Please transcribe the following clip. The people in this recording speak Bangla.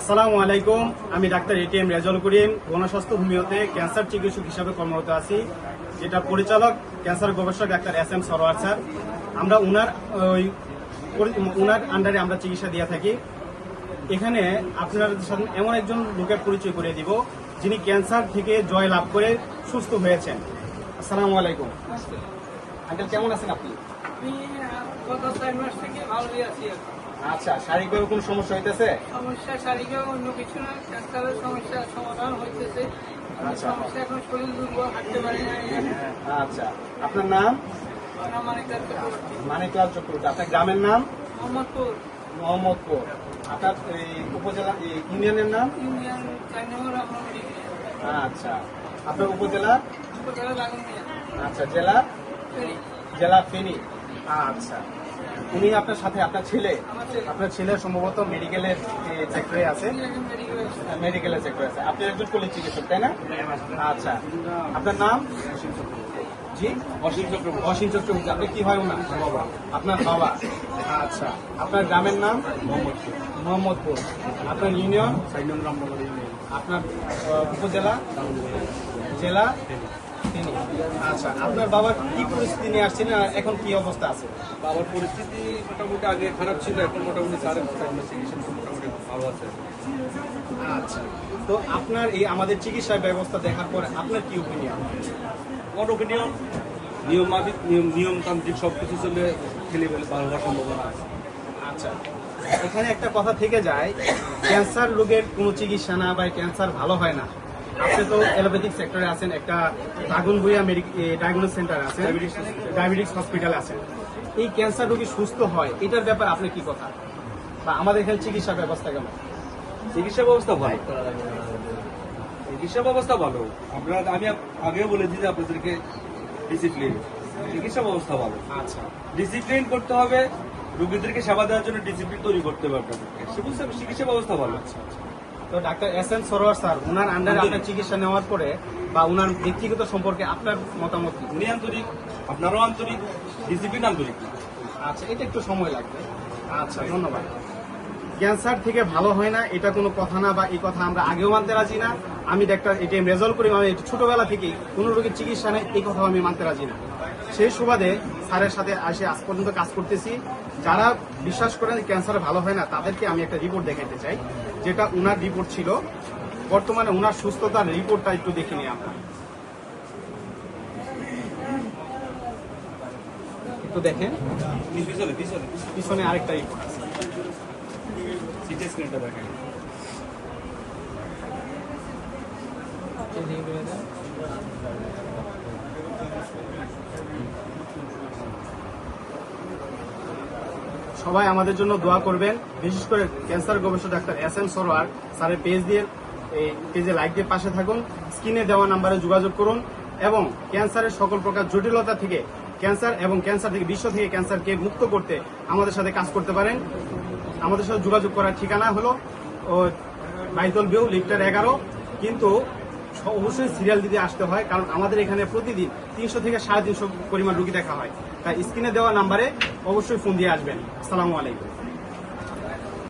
আসসালামু আলাইকুম। আমি ডাক্তার এটিএম রেজাউল করিম, গণস্বাস্থ্য হোমিওতে ক্যান্সার চিকিৎসক হিসাবে কর্মরত আছি, যেটা পরিচালক ক্যান্সার গবেষক doctor S M Sarwar sir. আমরা উনার আন্ডারে আমরা চিকিৎসা দিয়ে থাকি। এখানে আপনাদের সাথে এমন একজন লোকের পরিচয় করে দিব যিনি ক্যান্সার থেকে জয় লাভ করে সুস্থ হয়েছেন। আসসালামু আলাইকুম আঙ্কেল, কেমন আছেন আপনি? গত 4 মাস থেকে ভালোই আছি। আচ্ছা, শারীরিকভাবে কোনো সমস্যা হইতেছে? সমস্যা শারীরিক অন্য কিছু না, ক্যান্সারের সমস্যার সমাধান হইতেছে। আচ্ছা। সমস্যা এখন শরীর দুর্বল, হাঁটতে পারি না। আচ্ছা, আপনার নাম? মানিকলাল চক্রবর্তী। আপনার গ্রামের নাম? মোহাম্মদপুর। আপনার উপজেলা ইউনিয়নের নাম? ইউনিয়ন 4 নম্বর আপনার। আচ্ছা, আপনার উপজেলা? লাগুনিয়া। আচ্ছা, জেলা ফেনী। আচ্ছা, উনি আপনার সাথে আপনার ছেলে সম্ভবত মেডিকেলের সেক্টরে আছে। মেডিকেলের সেক্টরে আছে। আপনি একজন কলিগ চিকিৎসক, তাই না? আচ্ছা, আপনার নাম? জি, অসীম চক্রবর্তী। আপনি কি হয় ওনার? আপনার বাবা। আচ্ছা, আপনার গ্রামের নাম? মোহাম্মদপুর। আপনার ইউনিয়ন? আপনার উপজেলা? জেলা? আচ্ছা, আপনার বাবার কি পরিস্থিতি নিয়ে আসছেন, এখন কি অবস্থা আছে? বাবার পরিস্থিতি মোটামুটি আগে খারাপ ছিল, এখন মোটামুটি চিকিৎসা মোটামুটি ভালো আছে। আচ্ছা, তো আপনার এই আমাদের চিকিৎসা ব্যবস্থা দেখার পর আপনার কি ওপিনিয়ন? আমার ওপিনিয়ন নিয়মতান্ত্রিক সবকিছু চলে খেলে ফেলে ভালো হওয়ার সম্ভাবনা আছে। আচ্ছা, এখানে একটা কথা থেকে যায়, ক্যান্সার রোগের কোনো চিকিৎসা না বা ক্যান্সার ভালো হয় না। আপনি তো এলোপ্যাথিক সেক্টরে আছেন, একটা দাগনভূঞা ডায়াগনোস সেন্টার আছে, ডায়াবেটিক্স হসপিটাল আছে। এই ক্যান্সার রোগী সুস্থ হয়, এটার ব্যাপারে আপনি কি কথা, বা আমাদের এখানে চিকিৎসা ব্যবস্থা কেমন? চিকিৎসা ব্যবস্থা ভালো, চিকিৎসা ব্যবস্থা ভালো। আমি আগেও বলেছি যে আপনাদেরকে ডিসিপ্লিন, চিকিৎসা ব্যবস্থা ভালো। আচ্ছা, ডিসিপ্লিন করতে হবে, রোগীদেরকে সেবা দেওয়ার জন্য ডিসিপ্লিন তৈরি করতে হবে আপনাদেরকে, সে বুঝতে হবে চিকিৎসা ব্যবস্থা ভালো। তো doctor S M Sarwar sir, ওনার আন্ডারে আপনার চিকিৎসা নেওয়ার পরে বা ওনার ব্যক্তিগত সম্পর্কে আপনার মতামত কি? উনি আন্তরিক, আপনারও আন্তরিক, ডিসিপ্লিন আন্তরিক। আচ্ছা, এটা একটু সময় লাগবে। আচ্ছা, ধন্যবাদ। ক্যান্সার থেকে ভালো হয় না এটা কোনো কথা না, বা এই কথা আমরা আগেও মানতে রাজি না। আমি ডাক্তার এটিএম রেজাউল করিম, আমি ছোটবেলা থেকেই কোনো রোগীর চিকিৎসা নেই এই কথাও আমি মানতে রাজি না। সেই সুবাদে স্যারের সাথে আজ পর্যন্ত কাজ করতেছি। যারা বিশ্বাস করেন ক্যান্সার ভালো হয় না, তাদেরকে আমি একটা রিপোর্ট দেখাতে চাই, যেটা উনার রিপোর্ট ছিল। বর্তমানে উনার সুস্থতার রিপোর্টটা একটু দেখে নিই আমরা। একটু দেখেন, পিছনে আরেকটা রিপোর্ট আছে। সিটি স্ক্যানটা দেখেন। সবাই আমাদের জন্য দোয়া করবেন, বিশেষ করে ক্যান্সার গবেষক ডাক্তার এস এম সরোয়ার স্যারের পেজে লাইক দিয়ে পাশে থাকুন। স্ক্রিনে দেওয়া নাম্বারে যোগাযোগ করুন এবং ক্যান্সারের সকল প্রকার জটিলতা থেকে বিশ্ব থেকে ক্যান্সারকে মুক্ত করতে আমাদের সাথে কাজ করতে পারেন। আমাদের সাথে যোগাযোগ করার ঠিকানা হলো বাইতুল ভিউ, লিফটার 11। কিন্তু অবশ্যই সিরিয়াল দিতে আসতে হয়, কারণ আমাদের এখানে প্রতিদিন 300 থেকে 350 পরিমাণ রোগী দেখা হয়। তাই স্ক্রিনে দেওয়া নাম্বারে অবশ্যই ফোন দিয়ে আসবেন। আসসালামু আলাইকুম।